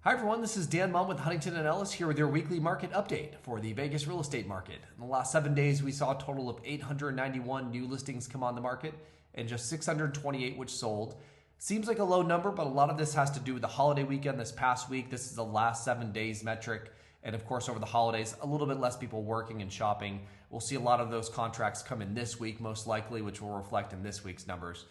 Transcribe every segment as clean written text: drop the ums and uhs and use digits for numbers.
Hi everyone, this is Dan Mumm with Huntington and Ellis here with your weekly market update for the Vegas real estate market. In the last 7 days, we saw a total of 891 new listings come on the market and just 628 which sold. Seems like a low number, but a lot of this has to do with the holiday weekend this past week. This is the last 7 days metric. And of course, over the holidays, a little bit less people working and shopping. We'll see a lot of those contracts come in this week, most likely, which will reflect in this week's numbers.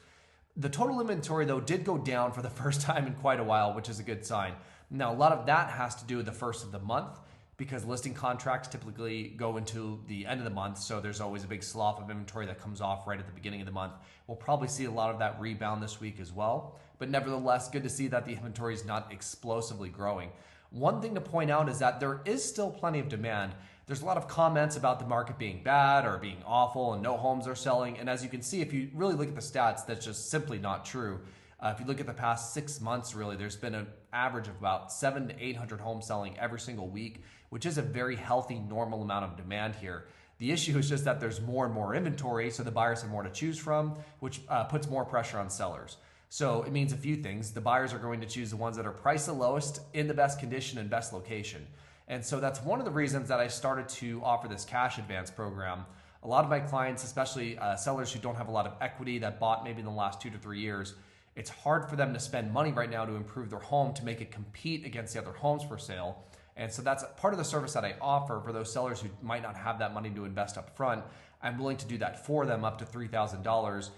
The total inventory, though, did go down for the first time in quite a while, which is a good sign. Now, a lot of that has to do with the first of the month because listing contracts typically go into the end of the month, so there's always a big slough of inventory that comes off right at the beginning of the month. We'll probably see a lot of that rebound this week as well, but nevertheless, good to see that the inventory is not explosively growing. One thing to point out is that there is still plenty of demand. There's a lot of comments about the market being bad or being awful and no homes are selling. And as you can see, if you really look at the stats, that's just simply not true. If you look at the past 6 months, really, there's been an average of about 700 to 800 homes selling every single week, which is a very healthy, normal amount of demand here. The issue is just that there's more and more inventory, so the buyers have more to choose from, which puts more pressure on sellers. So it means a few things. The buyers are going to choose the ones that are priced the lowest, in the best condition, and best location. And so that's one of the reasons that I started to offer this cash advance program. A lot of my clients, especially sellers who don't have a lot of equity that bought maybe in the last 2 to 3 years, it's hard for them to spend money right now to improve their home to make it compete against the other homes for sale. And so that's part of the service that I offer for those sellers who might not have that money to invest up front. I'm willing to do that for them up to $3,000.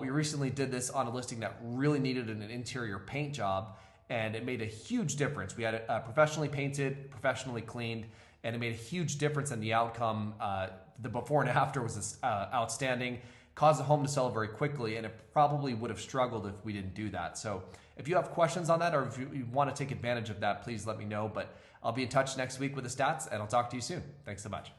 We recently did this on a listing that really needed an interior paint job, and it made a huge difference. We had it professionally painted, professionally cleaned, and it made a huge difference in the outcome. The before and after was outstanding, caused the home to sell very quickly, and it probably would have struggled if we didn't do that. So if you have questions on that, or if you want to take advantage of that, please let me know. But I'll be in touch next week with the stats, and I'll talk to you soon. Thanks so much.